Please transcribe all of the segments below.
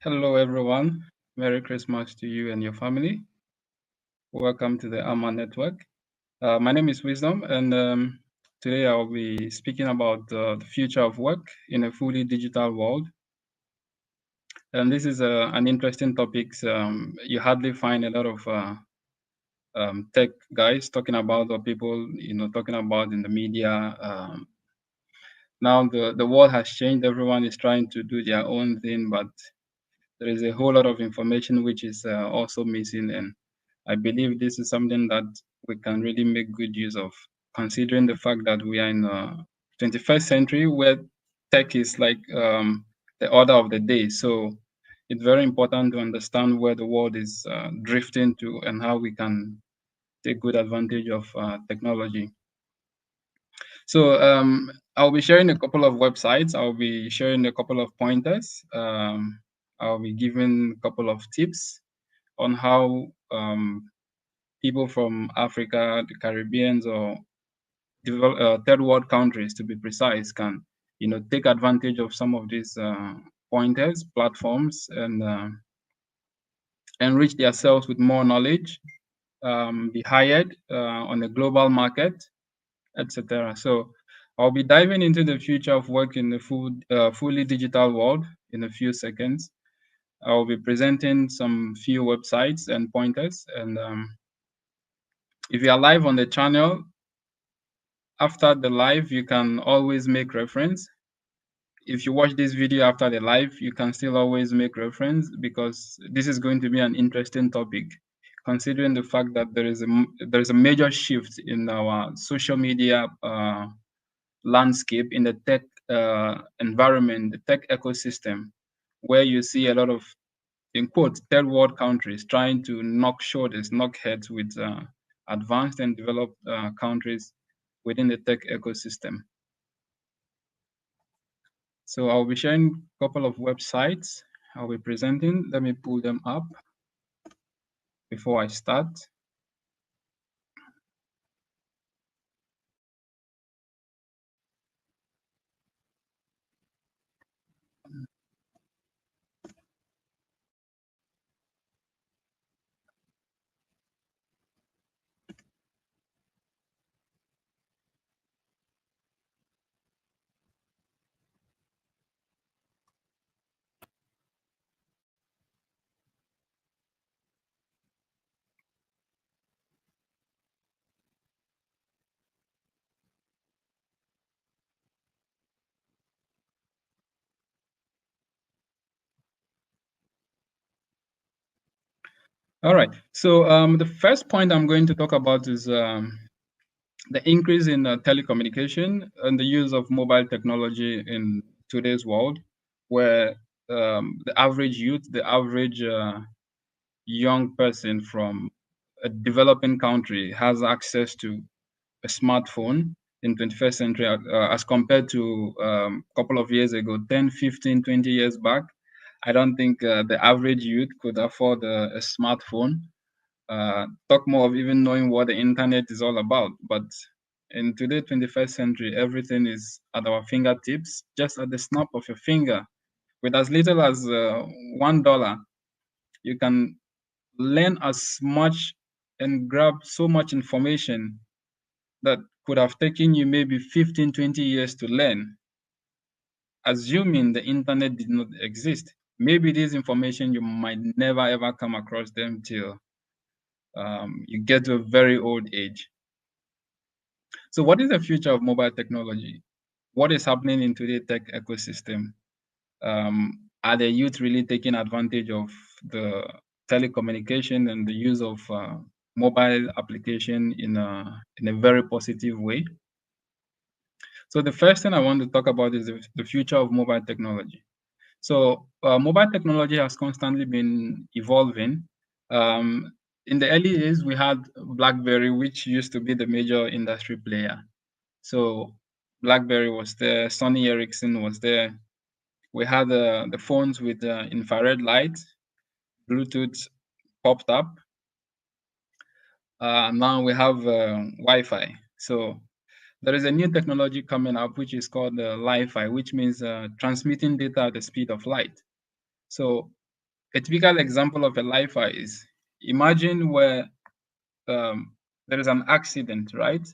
Hello, everyone. Merry Christmas to you and your family. Welcome to the AMA Network. My name is Wisdom, and today I'll be speaking about the future of work in a fully digital world. And this is an interesting topic. You hardly find a lot of tech guys talking about, or people, talking about in the media. Now the world has changed. Everyone is trying to do their own thing, but there is a whole lot of information which is also missing, and I believe this is something that we can really make good use of, considering the fact that we are in the 21st century where tech is like the order of the day. So it's very important to understand where the world is drifting to and how we can take good advantage of technology. So I'll be sharing a couple of websites. I'll be sharing a couple of pointers. I'll be giving a couple of tips on how people from Africa, the Caribbeans, or third world countries, to be precise, can take advantage of some of these pointers, platforms, and enrich themselves with more knowledge, be hired on a global market, etc. So I'll be diving into the future of work in the fully digital world in a few seconds. I'll be presenting some few websites and pointers. And if you are live on the channel, after the live, you can always make reference. If you watch this video after the live, you can still always make reference because this is going to be an interesting topic, considering the fact that there is a major shift in our social media landscape, in the tech environment, the tech ecosystem, where you see a lot of, in quotes, third world countries trying to knock shoulders, knock heads with advanced and developed countries within the tech ecosystem. So I'll be sharing a couple of websites I'll be presenting. Let me pull them up before I start. All right. So the first point I'm going to talk about is the increase in telecommunication and the use of mobile technology in today's world, where the average youth, the average young person from a developing country has access to a smartphone in 21st century as compared to a couple of years ago, 10, 15, 20 years back. I don't think the average youth could afford a smartphone. Talk more of even knowing what the internet is all about. But in today's 21st century, everything is at our fingertips, just at the snap of your finger. With as little as $1, you can learn as much and grab so much information that could have taken you maybe 15, 20 years to learn, assuming the internet did not exist. Maybe this information, you might never ever come across them till you get to a very old age. So what is the future of mobile technology? What is happening in today's tech ecosystem? Are the youth really taking advantage of the telecommunication and the use of mobile application in a very positive way? So the first thing I want to talk about is the future of mobile technology. So mobile technology has constantly been evolving. Um, in the early days, we had BlackBerry, which used to be the major industry player. So BlackBerry was there, Sony Ericsson was there. We had the phones with infrared light, Bluetooth popped up. Now we have Wi-Fi. So there is a new technology coming up, which is called Li-Fi, which means transmitting data at the speed of light. So A typical example of a LiFi is, imagine where there is an accident, right?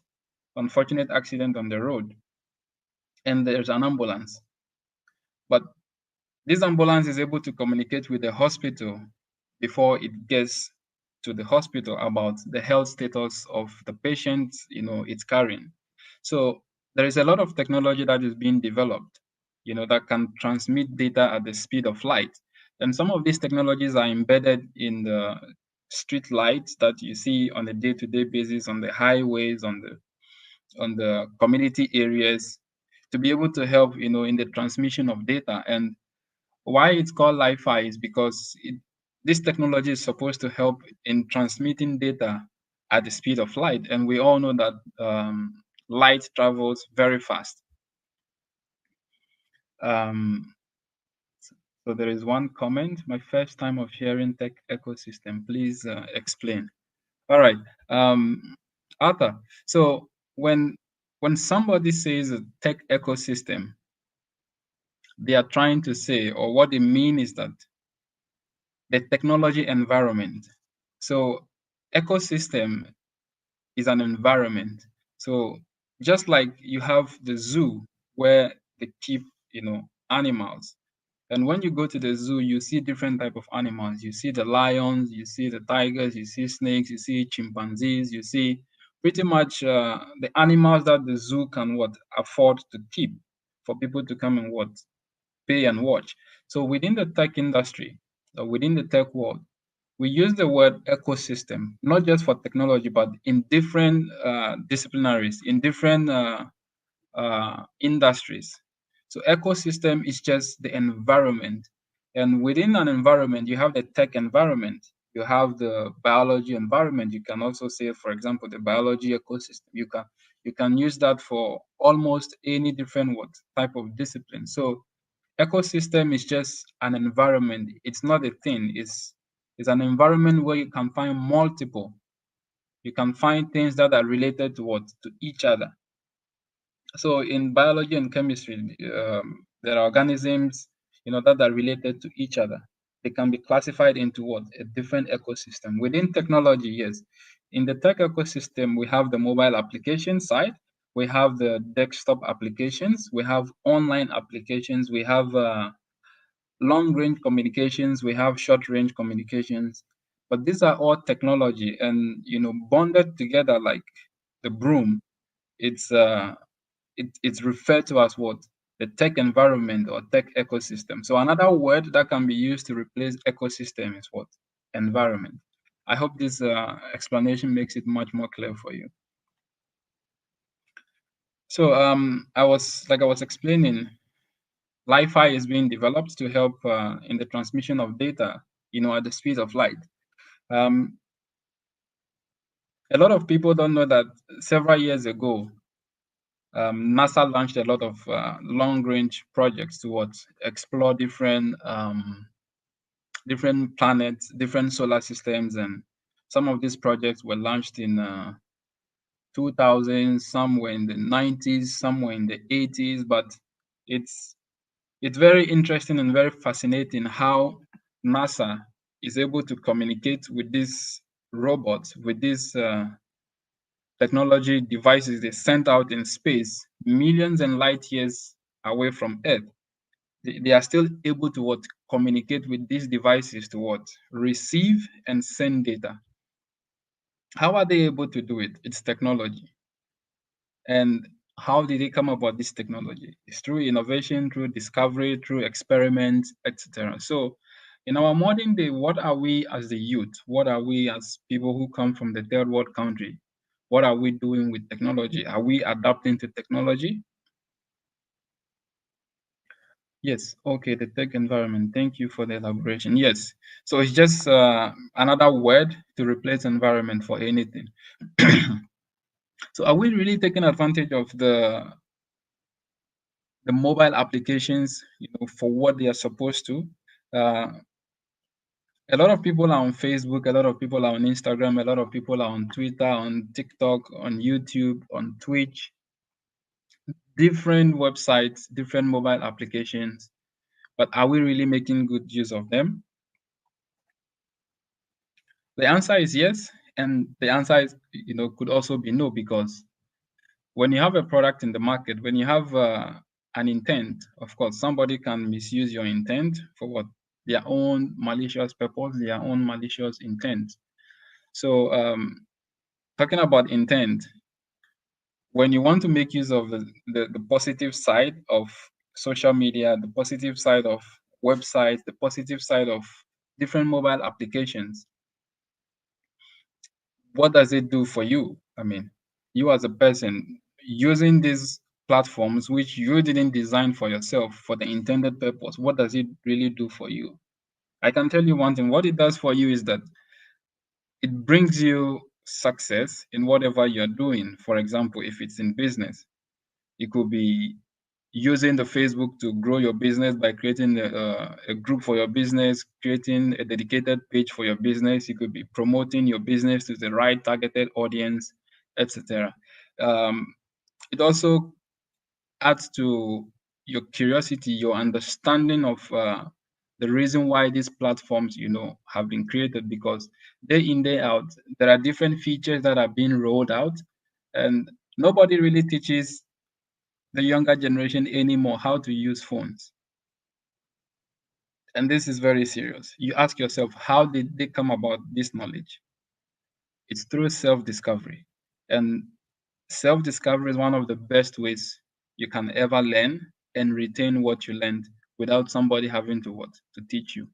Unfortunate accident on the road, and there's an ambulance. But this ambulance is able to communicate with the hospital before it gets to the hospital about the health status of the patient, it's carrying. So there is a lot of technology that is being developed, that can transmit data at the speed of light. And some of these technologies are embedded in the street lights that you see on a day-to-day basis on the highways, on the community areas, to be able to help, in the transmission of data. And why it's called Li-Fi is because this technology is supposed to help in transmitting data at the speed of light, and we all know that light travels very fast. So there is one comment. My first time of hearing tech ecosystem. Please explain. All right, Arthur. So when somebody says a tech ecosystem, they are trying to say, or what they mean is that the technology environment. So ecosystem is an environment. So just like you have the zoo where they keep, animals. And when you go to the zoo, you see different type of animals. You see the lions, you see the tigers, you see snakes, you see chimpanzees, you see pretty much the animals that the zoo can afford to keep for people to come and pay and watch. So within the tech industry, or within the tech world, we use the word ecosystem, not just for technology, but in different disciplinaries, in different industries. So ecosystem is just the environment. And within an environment, you have the tech environment, you have the biology environment. You can also say, for example, the biology ecosystem. You can use that for almost any different type of discipline. So ecosystem is just an environment. It's not a thing. It's an environment where you can find multiple. You can find things that are related to each other. So in biology and chemistry, there are organisms, that are related to each other. They can be classified into a different ecosystem. Within technology, yes. In the tech ecosystem, we have the mobile application side, we have the desktop applications, we have online applications, we have long range communications, we have short range communications. But these are all technology, and bonded together like the broom. It's referred to as what? The tech environment or tech ecosystem. So another word that can be used to replace ecosystem is what? Environment. I hope this explanation makes it much more clear for you. So I was explaining, Li-Fi is being developed to help in the transmission of data, at the speed of light. A lot of people don't know that several years ago, NASA launched a lot of long-range projects to explore different planets, different solar systems, and some of these projects were launched in 2000, some were in the 90s, some were in the 80s. But it's very interesting and very fascinating how NASA is able to communicate with these robots, with these technology devices they sent out in space, millions and light years away from Earth. They are still able to communicate with these devices to receive and send data. How are they able to do it? It's technology. And how did they come about this technology? It's through innovation, through discovery, through experiments, etc. So in our modern day, what are we as the youth? What are we as people who come from the third world country? What are we doing with technology? Are we adapting to technology? Yes, okay, the tech environment. Thank you for the elaboration. Yes, so it's just another word to replace environment for anything. So are we really taking advantage of the mobile applications, for what they are supposed to? A lot of people are on Facebook, a lot of people are on Instagram, a lot of people are on Twitter, on TikTok, on YouTube, on Twitch, different websites, different mobile applications. But are we really making good use of them? The answer is yes, and the answer is, could also be no, because when you have a product in the market, when you have an intent, of course, somebody can misuse your intent for what? Their own malicious purpose, their own malicious intent. So, talking about intent, when you want to make use of the positive side of social media, the positive side of websites, the positive side of different mobile applications, what does it do for you? I mean, you as a person using these platforms which you didn't design for yourself for the intended purpose, what does it really do for you? I can tell you one thing. What it does for you is that it brings you success in whatever you're doing. For example, if it's in business, it could be using the Facebook to grow your business by creating a group for your business, creating a dedicated page for your business. You could be promoting your business to the right targeted audience, etc. Um, it also adds to your curiosity, your understanding of the reason why these platforms, have been created. Because day in, day out, there are different features that are being rolled out, and nobody really teaches the younger generation anymore how to use phones. And this is very serious. You ask yourself, how did they come about this knowledge? It's through self-discovery. And self-discovery is one of the best ways you can ever learn and retain what you learned without somebody having to what? To teach you.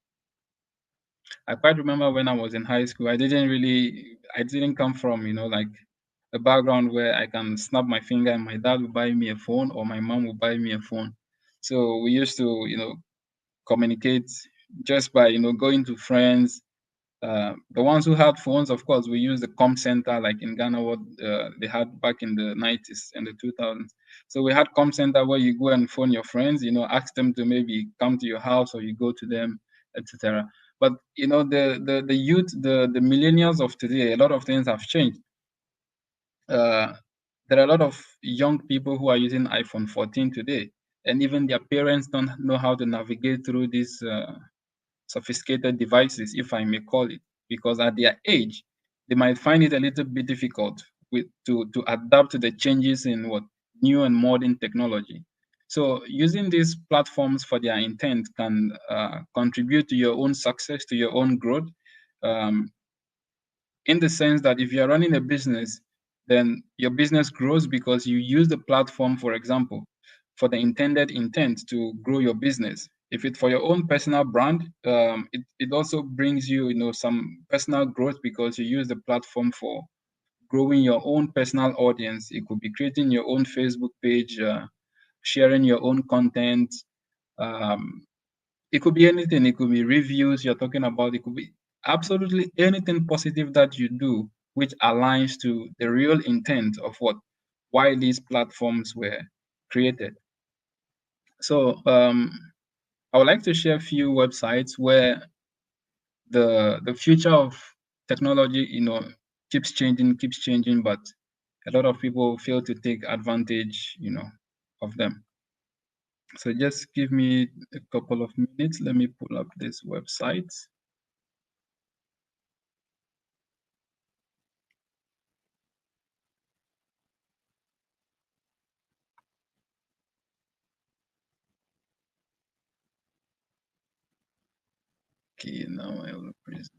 I quite remember when I was in high school, I didn't come from, like a background where I can snap my finger and my dad will buy me a phone or my mom will buy me a phone. So we used to, communicate just by, going to friends. The ones who had phones, of course, we use the com center, like in Ghana, what they had back in the 90s and the 2000s. So we had com center where you go and phone your friends, ask them to maybe come to your house or you go to them, etc. But the youth, the millennials of today, a lot of things have changed. Uh, there are a lot of young people who are using iPhone 14 today, and even their parents don't know how to navigate through these sophisticated devices, if I may call it, because at their age, they might find it a little bit difficult to adapt to the changes in what new and modern technology. So using these platforms for their intent can contribute to your own success, to your own growth, um, in the sense that if you're running a business, then your business grows because you use the platform, for example, for the intended intent to grow your business. If it's for your own personal brand, it also brings you, some personal growth because you use the platform for growing your own personal audience. It could be creating your own Facebook page, sharing your own content. Um, it could be anything. It could be reviews you're talking about. It could be absolutely anything positive that you do, which aligns to the real intent of why these platforms were created. So I would like to share a few websites where the future of technology, keeps changing, but a lot of people fail to take advantage, of them. So just give me a couple of minutes. Let me pull up this website. Okay, now I will present.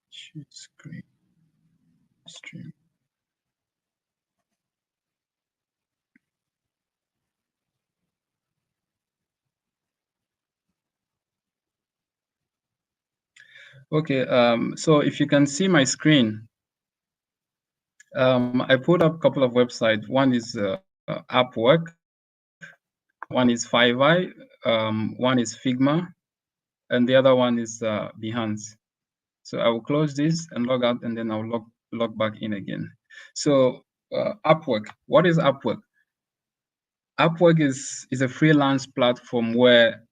Shoot screen stream. Okay, so if you can see my screen, I put up a couple of websites. One is Upwork, one is Fiverr, one is Figma, and the other one is Behance. So I will close this and log out, and then I'll log back in again. So Upwork, what is Upwork? Upwork is a freelance platform where,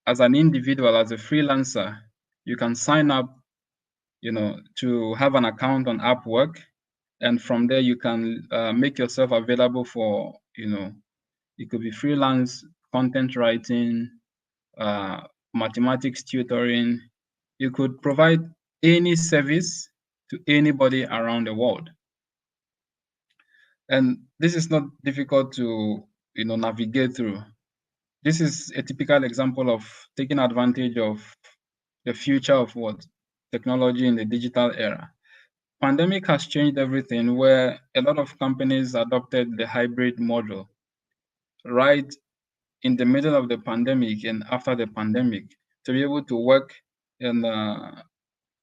as an individual, as a freelancer, you can sign up, to have an account on Upwork, and from there you can make yourself available for, it could be freelance content writing, uh, mathematics tutoring. You could provide any service to anybody around the world. And this is not difficult to, navigate through. This is a typical example of taking advantage of the future of what? Technology in the digital era. Pandemic has changed everything, where a lot of companies adopted the hybrid model right in the middle of the pandemic and after the pandemic, to be able to work and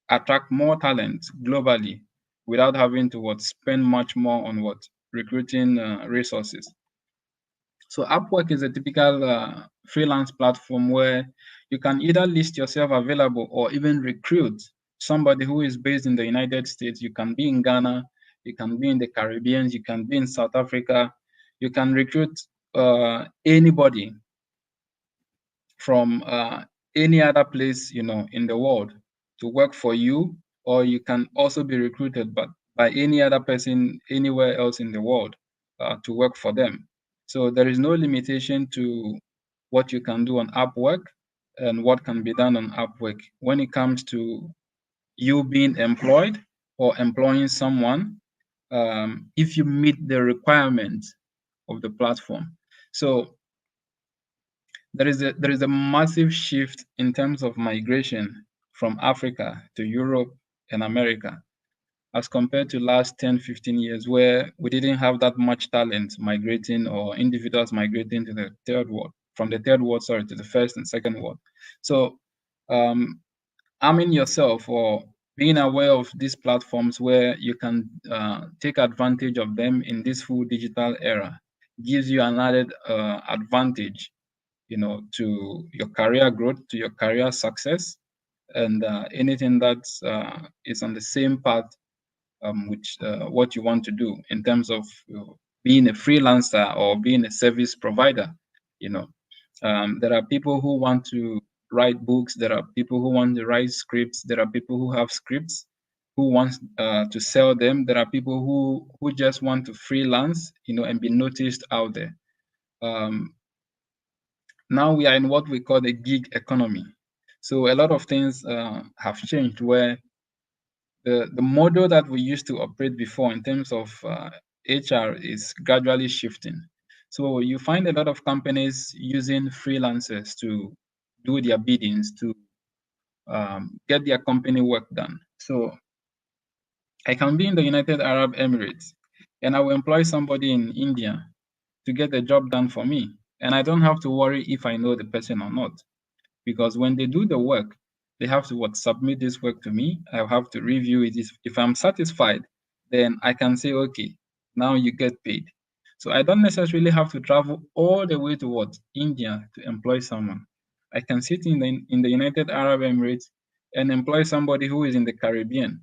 attract more talent globally without having to spend much more on recruiting resources. So Upwork is a typical freelance platform where you can either list yourself available or even recruit somebody who is based in the United States. You can be in Ghana, you can be in the Caribbean, you can be in South Africa. You can recruit anybody from any other place, in the world to work for you, or you can also be recruited by any other person anywhere else in the world to work for them. So there is no limitation to what you can do on Upwork and what can be done on Upwork when it comes to you being employed or employing someone, if you meet the requirements of the platform. So there is a massive shift in terms of migration from Africa to Europe and America as compared to last 10, 15 years, where we didn't have that much talent migrating or individuals migrating to the third world, from the third world, sorry, to the first and second world. So arming yourself or being aware of these platforms where you can take advantage of them in this full digital era gives you an added advantage, to your career growth, to your career success, and anything that is on the same path which what you want to do in terms of being a freelancer or being a service provider. You know, there are people who want to write books. There are people who want to write scripts. There are people who have scripts who want to sell them. There are people who just want to freelance, and be noticed out there. Now we are in what we call the gig economy. So a lot of things have changed where the model that we used to operate before in terms of HR is gradually shifting. So you find a lot of companies using freelancers to do their biddings to get their company work done. So I can be in the United Arab Emirates and I will employ somebody in India to get the job done for me. And I don't have to worry if I know the person or not. Because when they do the work, they have to submit this work to me. I have to review it. If I'm satisfied, then I can say, okay, now you get paid. So I don't necessarily have to travel all the way to India to employ someone. I can sit in the United Arab Emirates and employ somebody who is in the Caribbean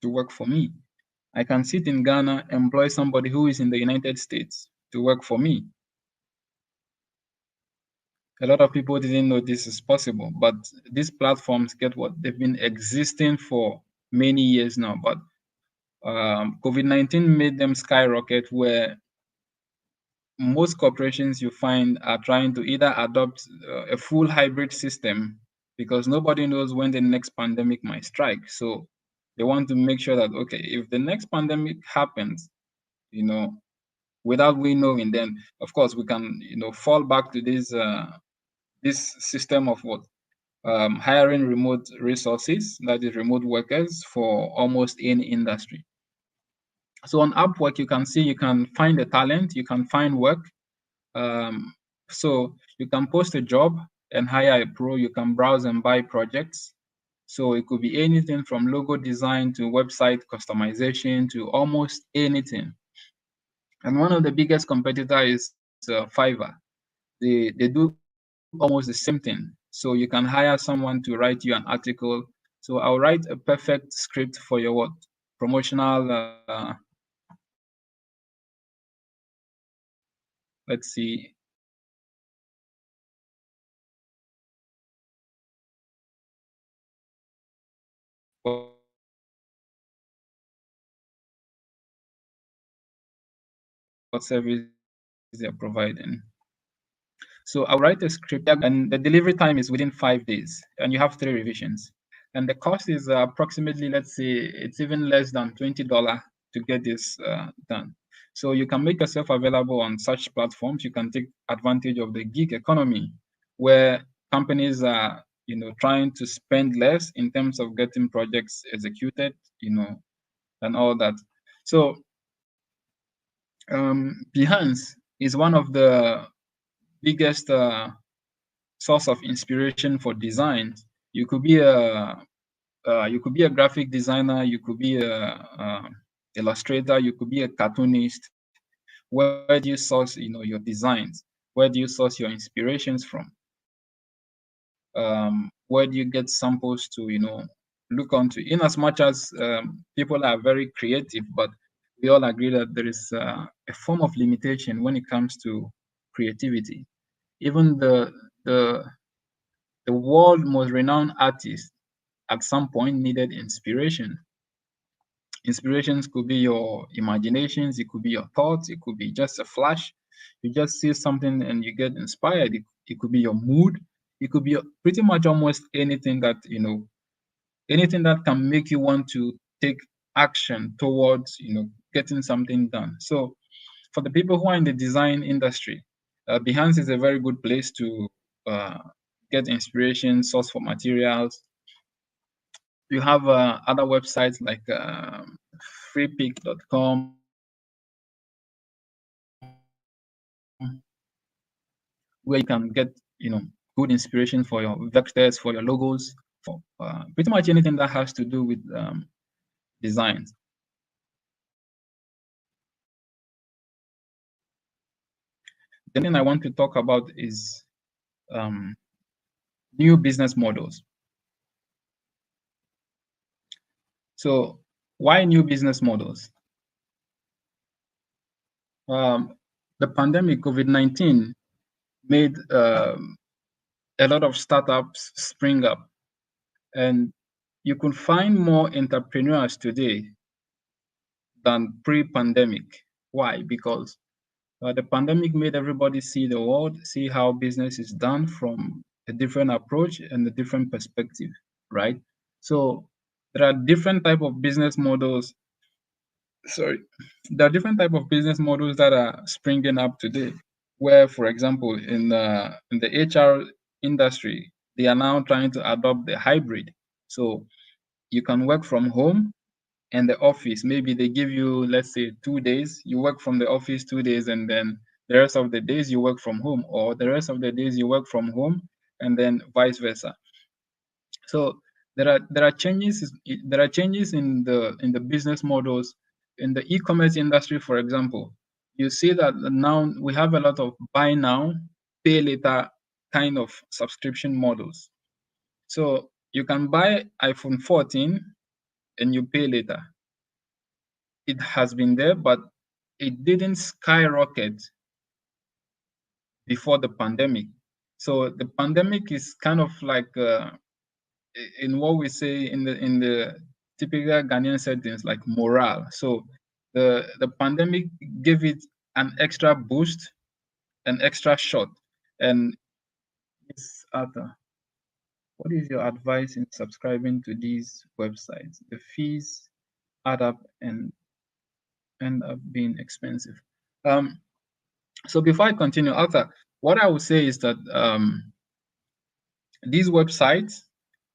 to work for me. I can sit in Ghana, employ somebody who is in the United States to work for me. A lot of people didn't know this is possible, but these platforms they've been existing for many years now, but COVID-19 made them skyrocket, where most corporations you find are trying to either adopt a full hybrid system because nobody knows when the next pandemic might strike. So they want to make sure that, okay, if the next pandemic happens, without we knowing, then of course we can, fall back to this system of hiring remote resources, that is remote workers for almost any industry. So on Upwork, you can see you can find the talent, you can find work. So you can post a job and hire a pro, you can browse and buy projects. So it could be anything from logo design to website customization to almost anything. And one of the biggest competitors is Fiverr. They do almost the same thing. So you can hire someone to write you an article. So I'll write a perfect script for your promotional, let's see, service they're providing. So I'll write a script, and the delivery time is within 5 days, and you have 3 revisions. And the cost is approximately, let's say, it's even less than $20 to get this done. So you can make yourself available on such platforms. You can take advantage of the gig economy, where companies are, trying to spend less in terms of getting projects executed, and all that. So Behance is one of the biggest source of inspiration for design. You could be a graphic designer, you could be a illustrator, you could be a cartoonist. Where do you source, your designs? Where do you source your inspirations from? Where do you get samples to, look onto? In as much as people are very creative, but we all agree that there is a form of limitation when it comes to creativity. Even the world most renowned artists at some point needed inspiration. Inspirations could be your imaginations, it could be your thoughts, it could be just a flash. You just see something and you get inspired. It could be your mood. It could be pretty much almost anything that, anything that can make you want to take action towards, getting something done. So for the people who are in the design industry, Behance is a very good place to get inspiration, source for materials. You have other websites like freepik.com, where you can get, good inspiration for your vectors, for your logos, for pretty much anything that has to do with designs. The thing I want to talk about is new business models. So why new business models? The pandemic, COVID-19, made a lot of startups spring up, and you could find more entrepreneurs today than pre-pandemic. Why? Because the pandemic made everybody see the world, see how business is done from a different approach and a different perspective, right? So there are different type of business models. Sorry, there are different type of business models that are springing up today. Where, for example, in the HR industry, they are now trying to adopt the hybrid. So you can work from home and the office. Maybe they give you, let's say, 2 days. You work from the office 2 days, and then the rest of the days you work from home, or the rest of the days you work from home, and then vice versa. So there are changes in the business models in the e-commerce industry. For example, you see that now we have a lot of buy now, pay later kind of subscription models. So you can buy iPhone 14 and you pay later. It has been there, but it didn't skyrocket before the pandemic. So the pandemic is kind of like in what we say in the typical Ghanaian settings, like morale. So the pandemic gave it an extra boost, an extra shot. And Miss Arthur, what is your advice in subscribing to these websites? The fees add up and end up being expensive. So before I continue, Arthur, what I would say is that these websites,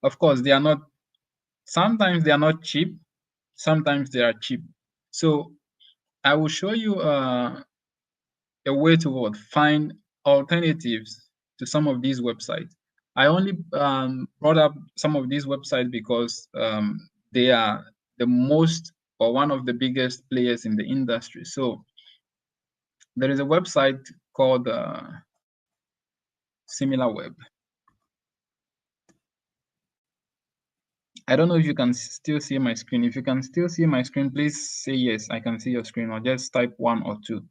of course, they are not, sometimes they are not cheap, sometimes they are cheap. So I will show you a way to find alternatives to some of these websites. I only brought up some of these websites because they are the most or one of the biggest players in the industry. So there is a website called SimilarWeb. I don't know if you can still see my screen. If you can still see my screen, please say yes, I can see your screen, or just type 1 or 2.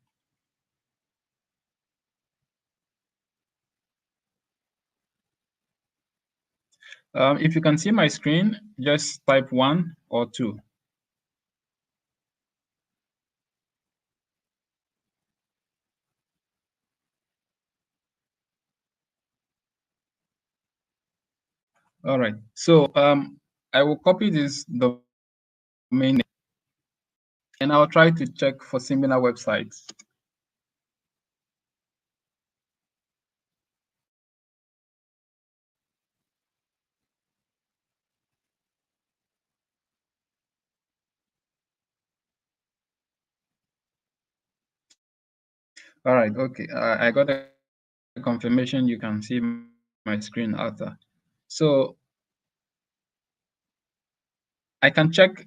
If you can see my screen, just type 1 or 2. All right. So I will copy this domain name and I'll try to check for similar websites. All right. Okay. I got a confirmation. You can see my screen, Arthur. So I can check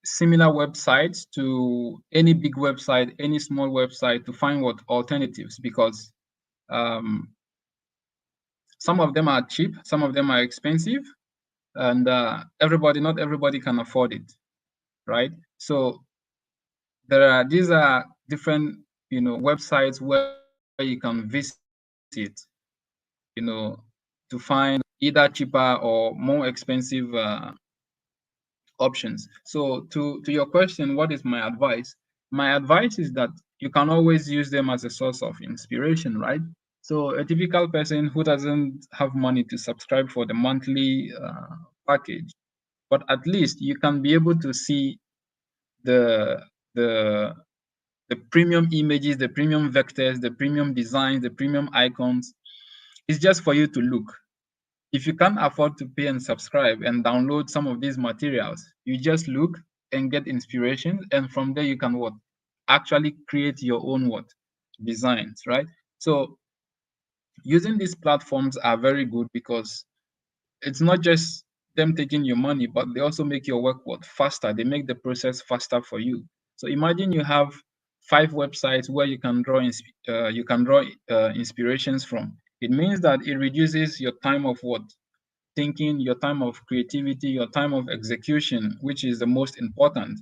similar websites to any big website, any small website to find what alternatives, because um, some of them are cheap, some of them are expensive, and not everybody can afford it, right? So these are different, websites where you can visit, to find either cheaper or more expensive options. So to your question, what is my advice? My advice is that you can always use them as a source of inspiration, right? So a typical person who doesn't have money to subscribe for the monthly package, but at least you can be able to see the the the premium images, the premium vectors, the premium designs, the premium icons. It's just for you to look. If you can't afford to pay and subscribe and download some of these materials, you just look and get inspiration, and from there you can what? Actually create your own what? Designs, right? So using these platforms are very good because it's not just them taking your money, but they also make your work what? Faster. They make the process faster for you. So imagine you have 5 websites where you can draw inspirations from. It means that it reduces your time of what? Thinking, your time of creativity, your time of execution, which is the most important.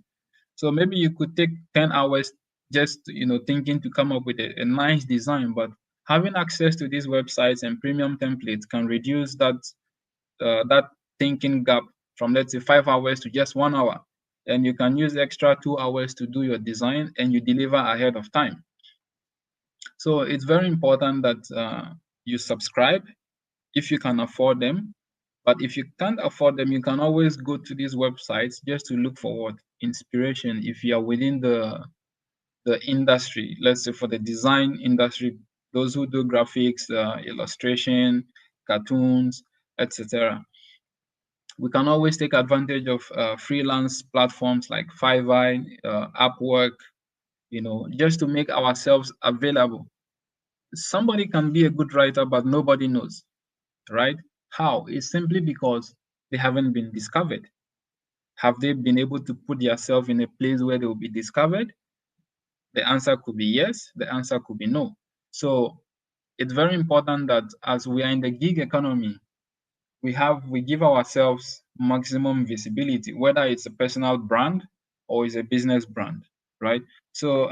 So maybe you could take 10 hours just thinking to come up with a nice design, but having access to these websites and premium templates can reduce that thinking gap from, let's say, 5 hours to just 1 hour. And you can use extra 2 hours to do your design and you deliver ahead of time. So it's very important that you subscribe if you can afford them. But if you can't afford them, you can always go to these websites just to look for what? Inspiration. If you are within the industry, let's say for the design industry, those who do graphics, illustration, cartoons, etc. We can always take advantage of freelance platforms like Fiverr, Upwork, just to make ourselves available. Somebody can be a good writer, but nobody knows, right? How? It's simply because they haven't been discovered. Have they been able to put themselves in a place where they will be discovered? The answer could be yes, the answer could be no. So it's very important that as we are in the gig economy, we give ourselves maximum visibility, whether it's a personal brand or it's a business brand, right? So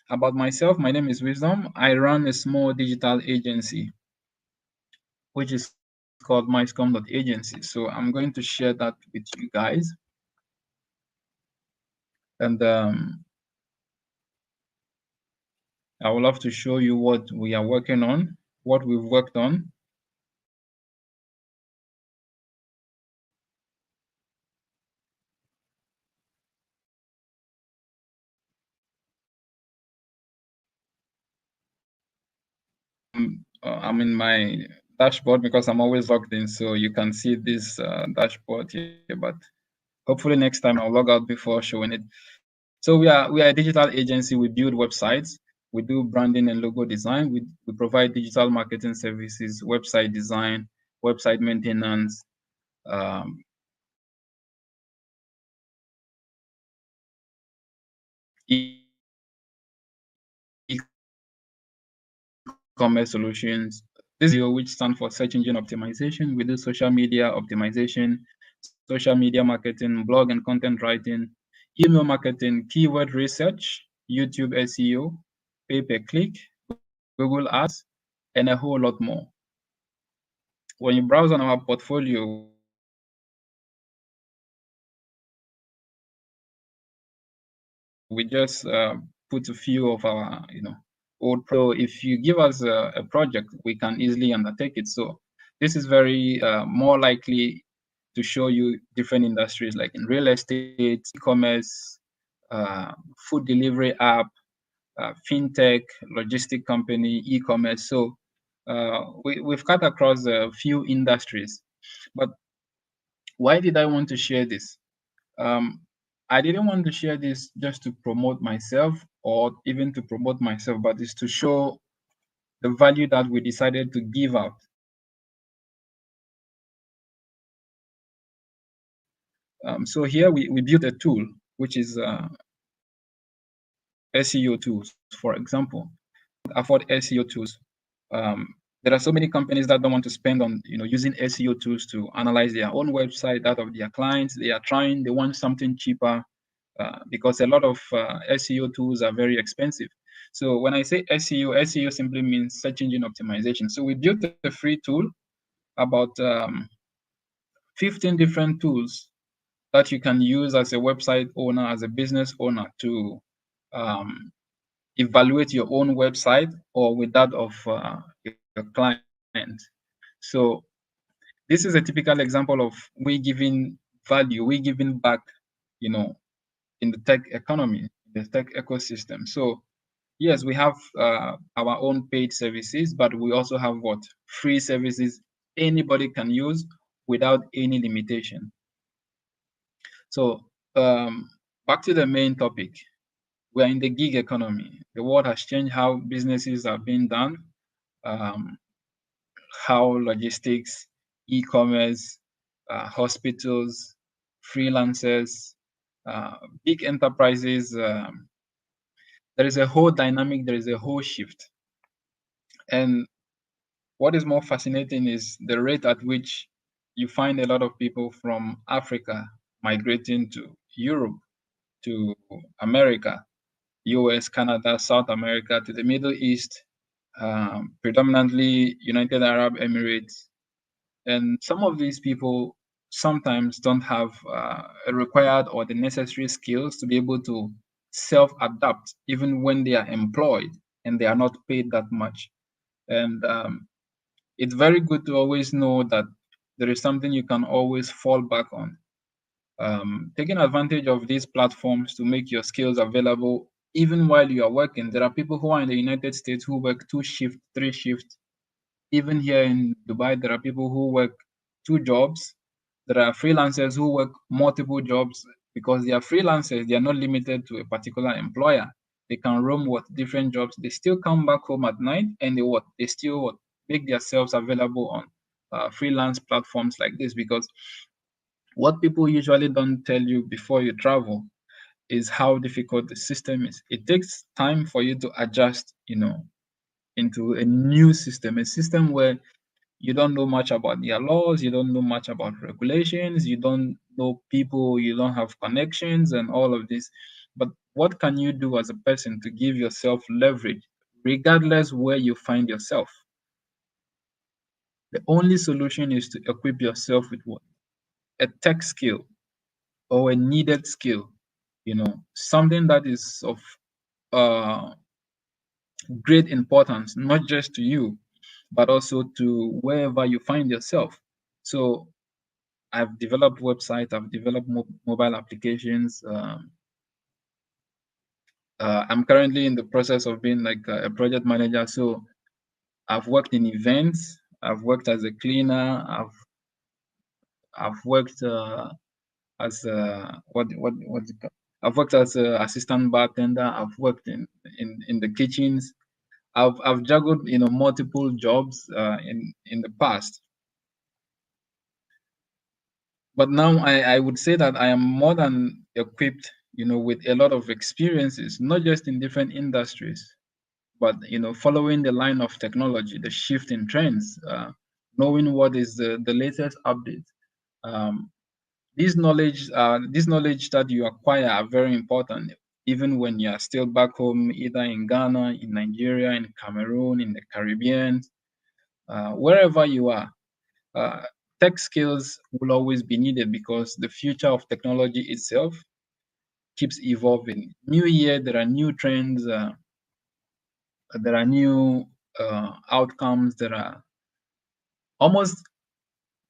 about myself, my name is Wisdom. I run a small digital agency, which is called myscom.agency. So I'm going to share that with you guys. And I would love to show you what we are working on, what we've worked on. I'm in my dashboard because I'm always logged in, so you can see this dashboard here. But hopefully next time I'll log out before showing it. So we are a digital agency. We build websites. We do branding and logo design. We provide digital marketing services, website design, website maintenance, e-commerce solutions. This is SEO, which stands for search engine optimization. We do social media optimization, social media marketing, blog and content writing, email marketing, keyword research, YouTube SEO, pay-per-click, Google Ads, and a whole lot more. When you browse on our portfolio, we just put a few of our old. So if you give us a project, we can easily undertake it. So this is very more likely to show you different industries like in real estate, e-commerce, food delivery app, fintech, logistic company, e-commerce. So we've cut across a few industries. But why did I want to share this? Um, I didn't want to share this just to promote myself or even to promote myself, but it's to show the value that we decided to give out. So here we built a tool, which is SEO tools, for example. Afford SEO tools. There are so many companies that don't want to spend on using SEO tools to analyze their own website, that of their clients. They want something cheaper because a lot of SEO tools are very expensive. So when I say SEO simply means search engine optimization. So we built a free tool about 15 different tools that you can use as a website owner, as a business owner to um, evaluate your own website or with that of your client. So this is a typical example of we giving value, we giving back, you know, in the tech economy, the tech ecosystem. So yes, we have our own paid services, but we also have what? Free services anybody can use without any limitation. So back to the main topic. We are in the gig economy. The world has changed how businesses are being done, um, how logistics, e-commerce, hospitals, freelancers, uh, big enterprises. There is a whole dynamic. There is a whole shift. And what is more fascinating is the rate at which you find a lot of people from Africa migrating to Europe, to America, US, Canada, South America, to the Middle East, predominantly United Arab Emirates. And some of these people sometimes don't have a required or the necessary skills to be able to self adapt, even when they are employed and they are not paid that much. And it's very good to always know that there is something you can always fall back on. Taking advantage of these platforms to make your skills available even while you are working. There are people who are in the United States who work 2 shifts, 3 shifts. Even here in Dubai, there are people who work 2 jobs. There are freelancers who work multiple jobs because they are freelancers. They are not limited to a particular employer. They can roam what different jobs. They still come back home at night and they still make themselves available on freelance platforms like this because what people usually don't tell you before you travel is how difficult the system is. It takes time for you to adjust, into a new system, a system where you don't know much about their laws, you don't know much about regulations, you don't know people, you don't have connections and all of this. But what can you do as a person to give yourself leverage, regardless where you find yourself? The only solution is to equip yourself with what? A tech skill or a needed skill, something that is of uh, great importance, not just to you, but also to wherever you find yourself. So I've developed websites, I've developed mobile applications. I'm currently in the process of being like a project manager. So I've worked in events, I've worked as a cleaner, I've worked as what's it called? I've worked as an assistant bartender. I've worked in the kitchens. I've juggled multiple jobs in the past. But now I would say that I am more than equipped, with a lot of experiences, not just in different industries, but following the line of technology, the shift in trends, knowing what is the latest update. Um, this knowledge that you acquire are very important, even when you are still back home, either in Ghana, in Nigeria, in Cameroon, in the Caribbean, wherever you are. Uh, Tech skills will always be needed because the future of technology itself keeps evolving. New year, there are new trends, there are new outcomes, there are almost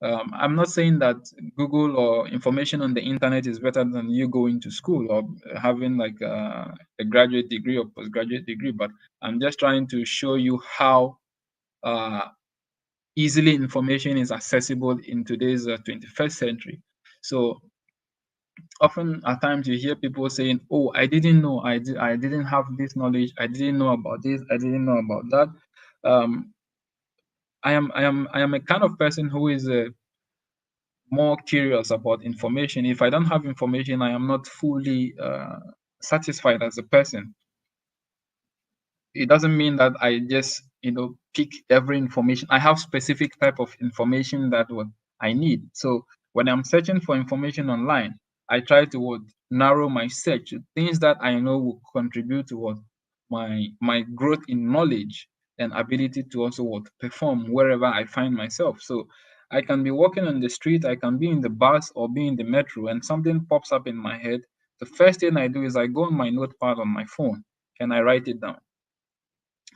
I'm not saying that Google or information on the internet is better than you going to school or having like a graduate degree or postgraduate degree, but I'm just trying to show you how uh, easily information is accessible in today's 21st century. So often at times you hear people saying, "Oh, I didn't know, I didn't have this knowledge, I didn't know about this, I didn't know about that." Um, I am a kind of person who is more curious about information. If I don't have information, I am not fully satisfied as a person. It doesn't mean that I just pick every information. I have specific type of information that what I need. So when I'm searching for information online, I try to narrow my search to things that I know will contribute to what my growth in knowledge and ability to also perform wherever I find myself. So I can be walking on the street, I can be in the bus or be in the metro, and something pops up in my head. The first thing I do is I go on my notepad on my phone and I write it down.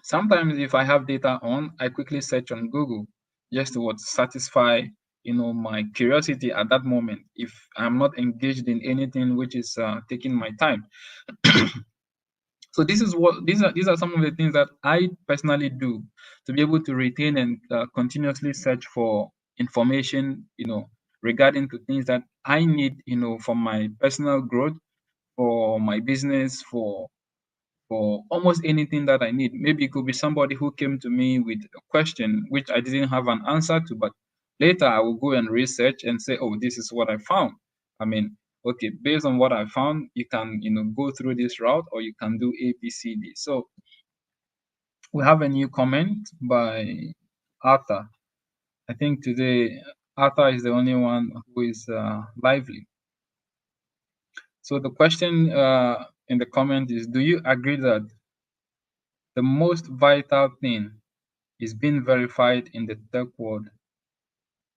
Sometimes if I have data on, I quickly search on Google just to satisfy my curiosity at that moment if I'm not engaged in anything which is taking my time. So this is what these are some of the things that I personally do to be able to retain and continuously search for information, regarding to things that I need, for my personal growth, for my business, for almost anything that I need. Maybe it could be somebody who came to me with a question which I didn't have an answer to, but later I will go and research and say, oh, this is what I found. I mean, okay, based on what I found, you can, go through this route or you can do A, B, C, D. So we have a new comment by Arthur. I think today Arthur is the only one who is lively. So the question in the comment is, do you agree that the most vital thing is being verified in the tech world?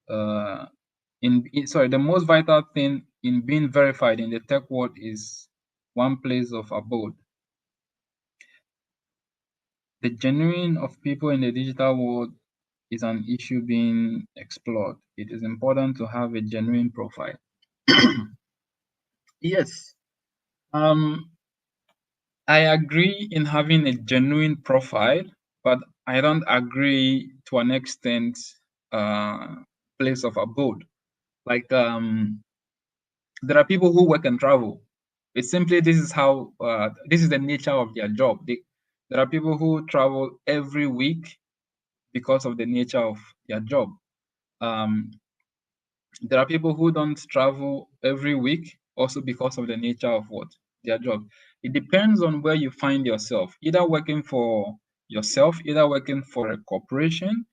Sorry, the most vital thing in being verified in the tech world is one place of abode. The genuine of people in the digital world is an issue being explored. It is important to have a genuine profile. Yes, I agree in having a genuine profile, but I don't agree to an extent place of abode. Like there are people who work and travel. It's simply this is the nature of their job. There are people who travel every week because of the nature of their job. Um, there are people who don't travel every week also because of the nature of what their job. It depends on where you find yourself, either working for yourself, either working for a corporation,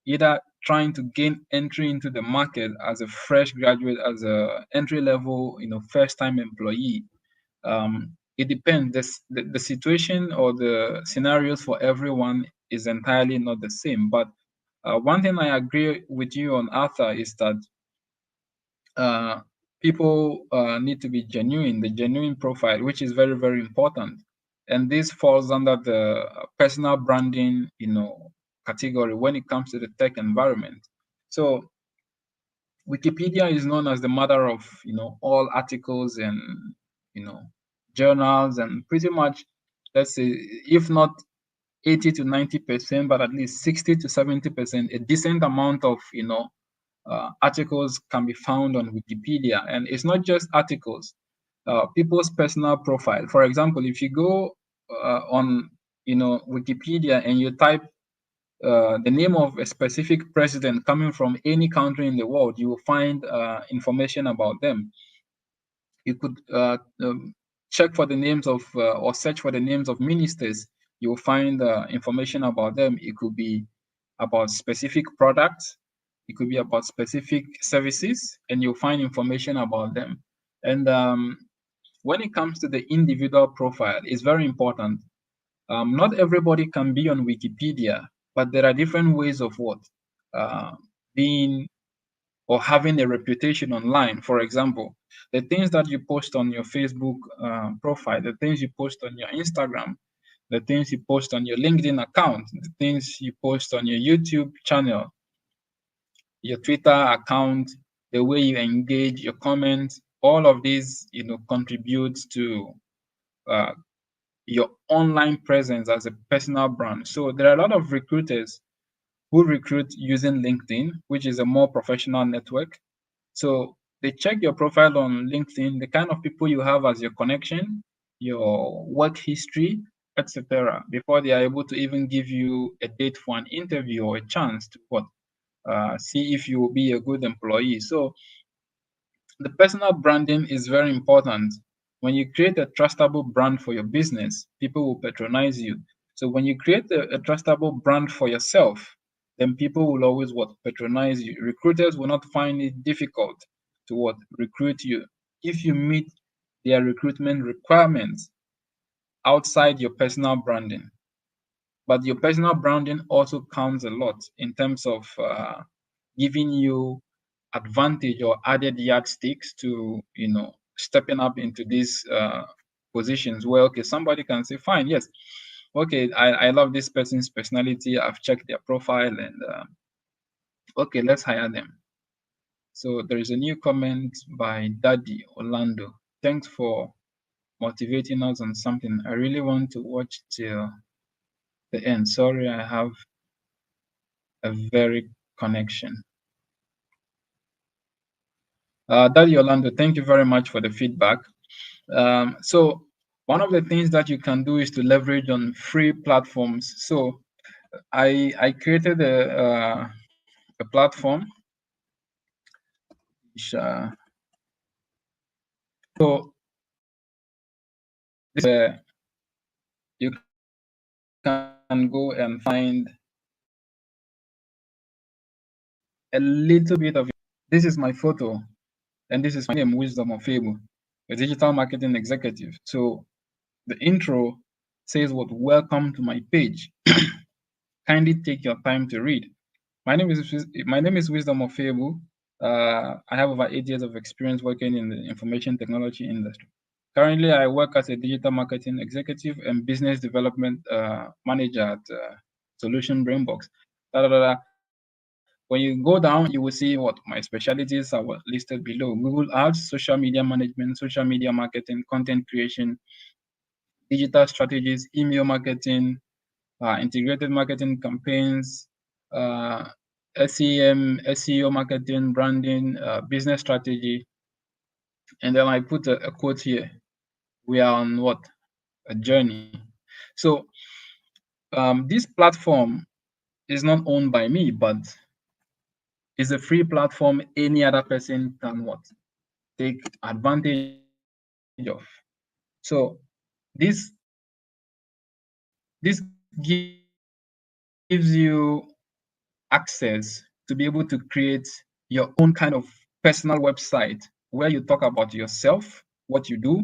either trying to gain entry into the market as a fresh graduate, as a entry level, first time employee. It depends. The situation or the scenarios for everyone is entirely not the same. But one thing I agree with you on, Arthur, is that uh, people need to be genuine, the genuine profile, which is very, very important. And this falls under the personal branding, category when it comes to the tech environment. So Wikipedia is known as the mother of, all articles and, journals, and pretty much, let's say, if not 80 to 90%, but at least 60 to 70%, a decent amount of, articles can be found on Wikipedia. And it's not just articles, people's personal profile. For example, if you go on, Wikipedia and you type the name of a specific president coming from any country in the world, you will find information about them. You could check for the names of or search for the names of ministers. You will find information about them. It could be about specific products. It could be about specific services, and you'll find information about them. And when it comes to the individual profile, it's very important. Not everybody can be on Wikipedia, but there are different ways of what being or having a reputation online. For example, the things that you post on your Facebook profile, the things you post on your Instagram, the things you post on your LinkedIn account, the things you post on your YouTube channel, your Twitter account, the way you engage, your comments, all of these, contributes to uh, your online presence as a personal brand. So there are a lot of recruiters who recruit using LinkedIn, which is a more professional network. So they check your profile on LinkedIn, the kind of people you have as your connection, your work history, etc., before they are able to even give you a date for an interview or a chance to see if you will be a good employee. So the personal branding is very important. When you create a trustable brand for your business, people will patronize you. So when you create a trustable brand for yourself, then people will always patronize you. Recruiters will not find it difficult to recruit you if you meet their recruitment requirements outside your personal branding. But your personal branding also counts a lot in terms of giving you advantage or added yardsticks to stepping up into these positions where somebody can say, fine, yes, I love this person's personality, I've checked their profile, and let's hire them. So there is a new comment by Daddy Orlando. Thanks for motivating us on something. I really want to watch till the end. Sorry, I have a very connection. Daddy Orlando, thank you very much for the feedback. So one of the things that you can do is to leverage on free platforms. So I created a platform which, so this is where you can go and find a little bit of. This is my photo, and this is my name, Wisdom of Fable, a digital marketing executive. So the intro says welcome to my page. Kindly take your time to read. My name is Wisdom of Fable. I have over 8 years of experience working in the information technology industry. Currently, I work as a digital marketing executive and business development manager at Solution Brainbox. Da, da, da, da. When you go down, you will see what my specialties are listed below: Google Ads, social media management, social media marketing, content creation, digital strategies, email marketing, integrated marketing campaigns, uh, SEM, SEO marketing, branding, business strategy. And then I put a quote here. We are on a journey. So this platform is not owned by me, but is a free platform any other person can take advantage of. So this this gives you access to be able to create your own kind of personal website where you talk about yourself, what you do.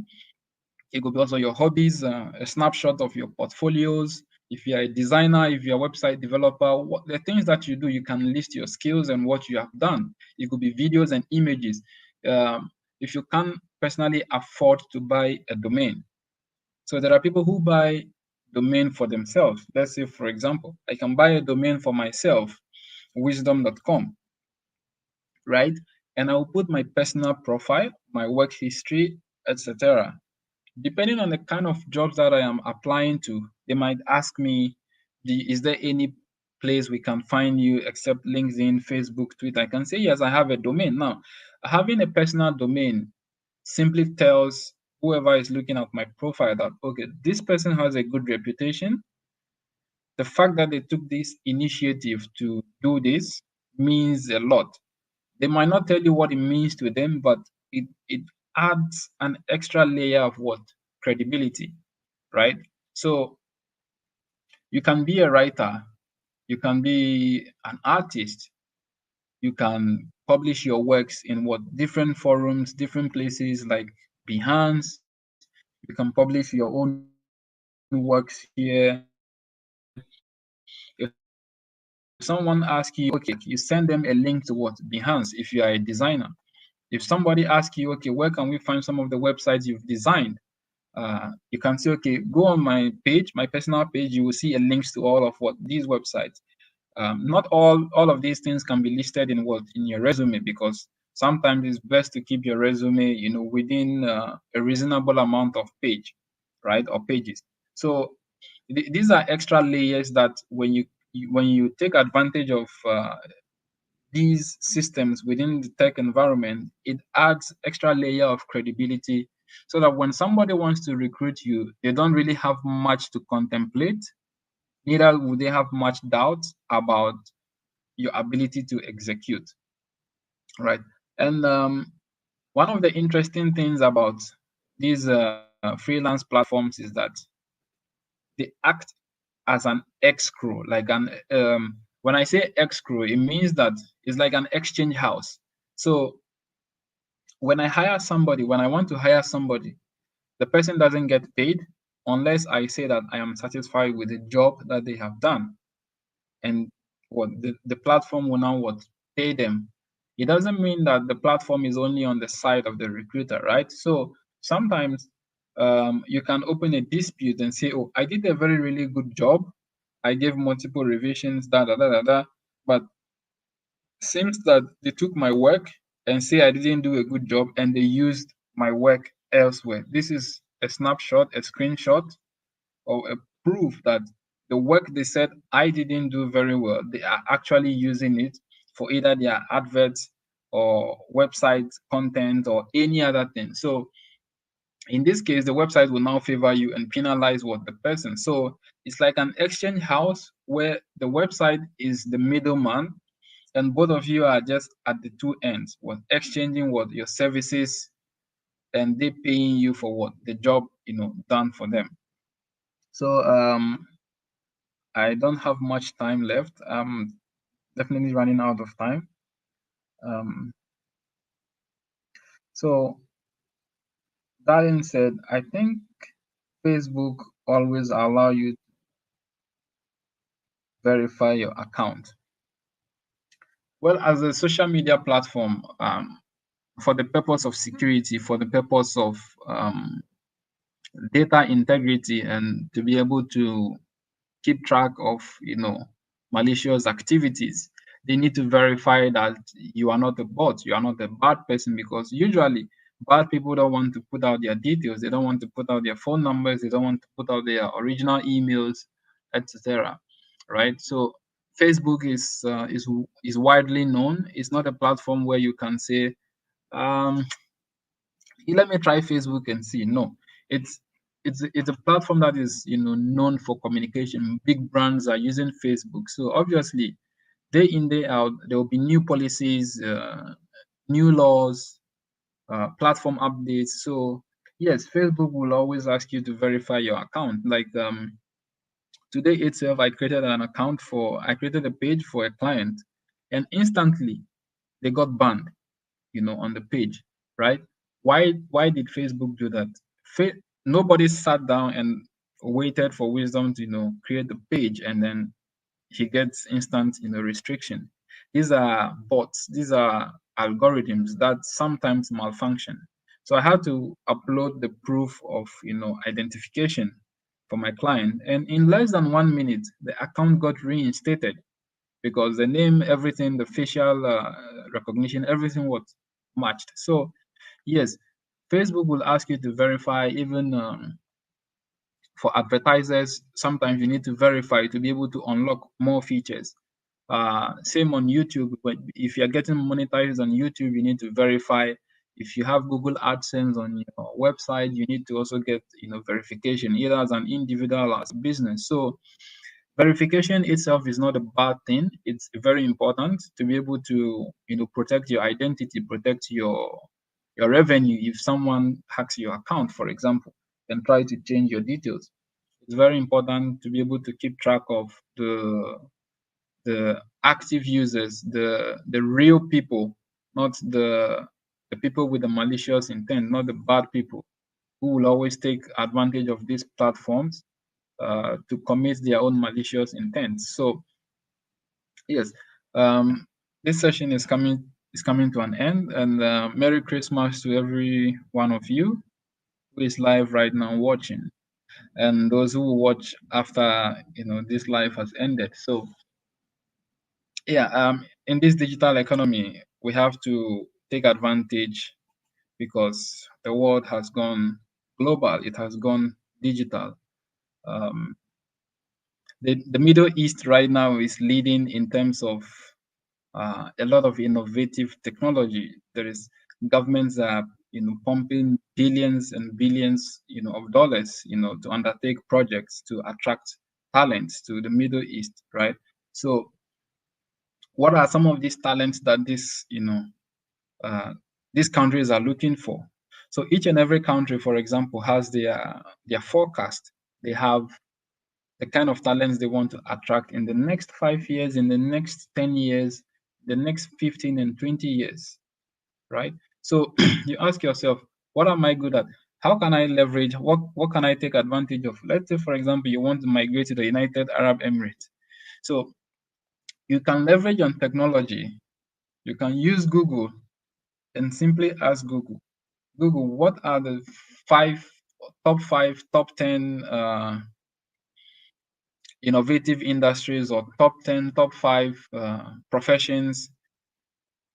It could be also your hobbies, a snapshot of your portfolios. If you're a designer, if you're a website developer, the things that you do, you can list your skills and what you have done. It could be videos and images. If you can personally afford to buy a domain. So there are people who buy domain for themselves. Let's say, for example, I can buy a domain for myself, wisdom.com, right? And I will put my personal profile, my work history, etc. Depending on the kind of jobs that I am applying to, they might ask me, is there any place we can find you except LinkedIn, Facebook, Twitter? I can say, yes, I have a domain. Now, having a personal domain simply tells whoever is looking at my profile that, okay, this person has a good reputation. The fact that they took this initiative to do this means a lot. They might not tell you what it means to them, but it adds an extra layer of credibility, right? So you can be a writer, you can be an artist, you can publish your works in different forums, different places like Behance. You can publish your own works here. If someone asks you, if you send them a link to Behance if you are a designer. If somebody asks you, where can we find some of the websites you've designed? You can say, go on my page, my personal page, you will see a links to all of these websites. Not all of these things can be listed in what in your resume, because sometimes it's best to keep your resume, within a reasonable amount of page, right, or pages. So these are extra layers that when you take advantage of these systems within the tech environment, it adds extra layer of credibility, so that when somebody wants to recruit you, they don't really have much to contemplate, neither would they have much doubt about your ability to execute, right? And one of the interesting things about these freelance platforms is that they act as an escrow, like an when I say escrow, it means that it's like an exchange house. So when I want to hire somebody, the person doesn't get paid unless I say that I am satisfied with the job that they have done. And what the platform will now what pay them. It doesn't mean that the platform is only on the side of the recruiter, right? So sometimes you can open a dispute and say, oh, I did a very, really good job. I gave multiple revisions, da da da da da. But seems that they took my work and say I didn't do a good job, and they used my work elsewhere. This is a snapshot, a screenshot, or a proof that the work they said I didn't do very well, they are actually using it for either their adverts or website content or any other thing. So in this case, the website will now favor you and penalize what the person. So it's like an exchange house where the website is the middleman, and both of you are just at the two ends, what exchanging what your services, and they paying you for what the job done for them. So I don't have much time left. I'm definitely running out of time. Um, so that being said, I think Facebook always allow you to verify your account. Well, as a social media platform, for the purpose of security, for the purpose of data integrity, and to be able to keep track of malicious activities, they need to verify that you are not a bot, you are not a bad person, because usually bad people don't want to put out their details, they don't want to put out their phone numbers, they don't want to put out their original emails, etc. Right? So Facebook is widely known. It's not a platform where you can say, um, let me try Facebook and see. No, it's it's a platform that is known for communication. Big brands are using Facebook, so obviously day in day out there will be new policies, new laws, platform updates. So yes, Facebook will always ask you to verify your account. Like today itself, I created a page for a client, and instantly they got banned on the page, right? Why did Facebook do that? Nobody sat down and waited for wisdom to create the page, and then he gets instant restriction. These are bots, these are algorithms that sometimes malfunction. So I had to upload the proof of identification for my client, and in less than 1 minute the account got reinstated, because the name, everything, the facial recognition, everything was matched. So yes, Facebook will ask you to verify. Even for advertisers, sometimes you need to verify to be able to unlock more features. Same on YouTube, but if you're getting monetized on YouTube, you need to verify. If you have Google AdSense on your website, you need to also get verification, either as an individual or as a business. So verification itself is not a bad thing. It's very important to be able to protect your identity, protect your revenue. If someone hacks your account, for example, and try to change your details, it's very important to be able to keep track of the active users, the real people, not the people with the malicious intent, not the bad people who will always take advantage of these platforms to commit their own malicious intent. So yes, this session is coming to an end, and Merry Christmas to every one of you who is live right now watching, and those who will watch after this live has ended. So In this digital economy, we have to take advantage because the world has gone global, it has gone digital. Um, the Middle East right now is leading in terms of a lot of innovative technology. There is governments are pumping billions and billions of dollars to undertake projects to attract talents to the Middle East, right? So what are some of these talents that uh, these countries are looking for? So each and every country, for example, has their forecast. They have the kind of talents they want to attract in the next 5 years, in the next 10 years, the next 15 and 20 years, right? So you ask yourself, what am I good at? How can I leverage? What can I take advantage of? Let's say, for example, you want to migrate to the United Arab Emirates. So you can leverage on technology. You can use Google and simply ask Google, what are the five, top 10 innovative industries or top 10, top 5 professions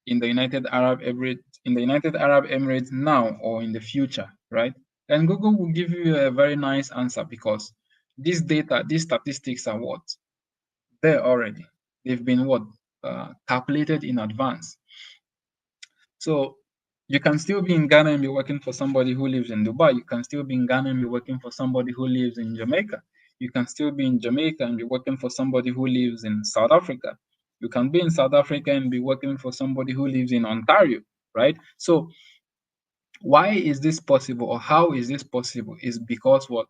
in the United Arab Emirates now or in the future, right? And Google will give you a very nice answer because this data, these statistics are what? There already. They've been what? Calculated in advance. So you can still be in Ghana and be working for somebody who lives in Dubai. You can still be in Ghana and be working for somebody who lives in Jamaica. You can still be in Jamaica and be working for somebody who lives in South Africa. You can be in South Africa and be working for somebody who lives in Ontario, right? So why is this possible, or how is this possible? Is because what?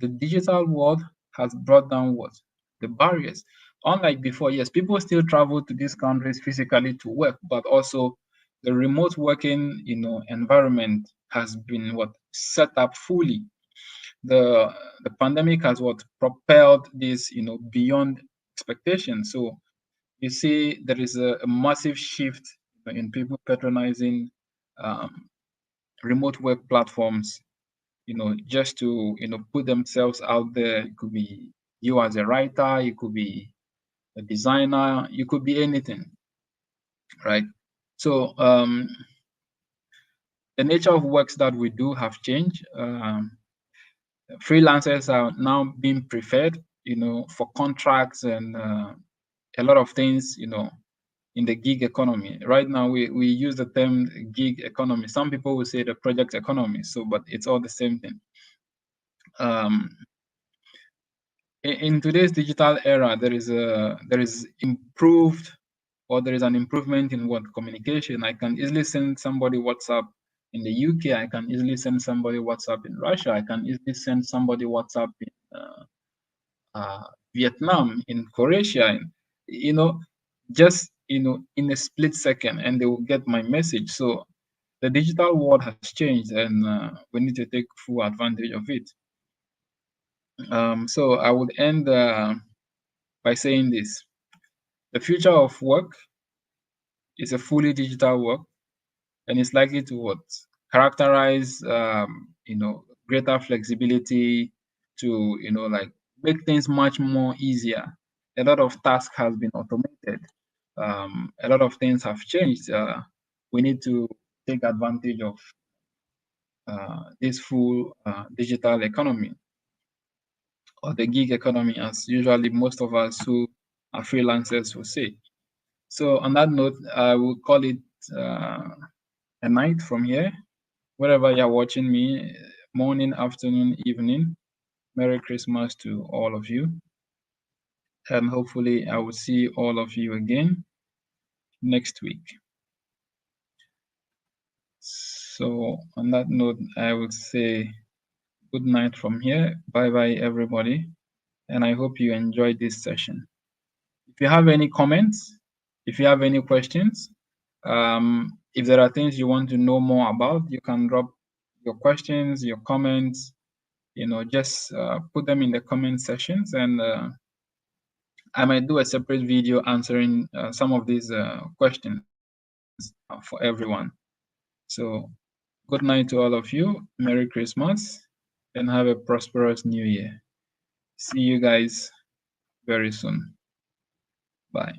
The digital world has brought down what? The barriers. Unlike before, yes, people still travel to these countries physically to work, but also the remote working, environment has been what? Set up fully. The pandemic has what? Propelled this, beyond expectation. So you see there is a massive shift in people patronizing um, remote work platforms, just to put themselves out there. It could be you as a writer, you could be a designer, you could be anything, right? So the nature of works that we do have changed. Freelancers are now being preferred, for contracts and a lot of things, in the gig economy. Right now, we use the term gig economy. Some people will say the project economy. So, but it's all the same thing. Um, in today's digital era, there is improved, or there is an improvement in what? Communication. I can easily send somebody WhatsApp in the UK. I can easily send somebody WhatsApp in Russia. I can easily send somebody WhatsApp in Vietnam, in Croatia, just in a split second, and they will get my message. So the digital world has changed, and we need to take full advantage of it. So I would end by saying this: the future of work is a fully digital work, and it's likely to what? Characterize greater flexibility to like make things much more easier. A lot of tasks has been automated. A lot of things have changed. We need to take advantage of this full digital economy, or the gig economy, as usually most of us who are freelancers will say. So on that note, I will call it a night from here. Wherever you're watching me, morning, afternoon, evening, Merry Christmas to all of you. And hopefully I will see all of you again next week. So on that note, I would say good night from here. Bye bye, everybody. And I hope you enjoyed this session. If you have any comments, if you have any questions, if there are things you want to know more about, you can drop your questions, your comments, just put them in the comment sections, and I might do a separate video answering some of these questions for everyone. So good night to all of you. Merry Christmas and have a prosperous new year. See you guys very soon. Bye.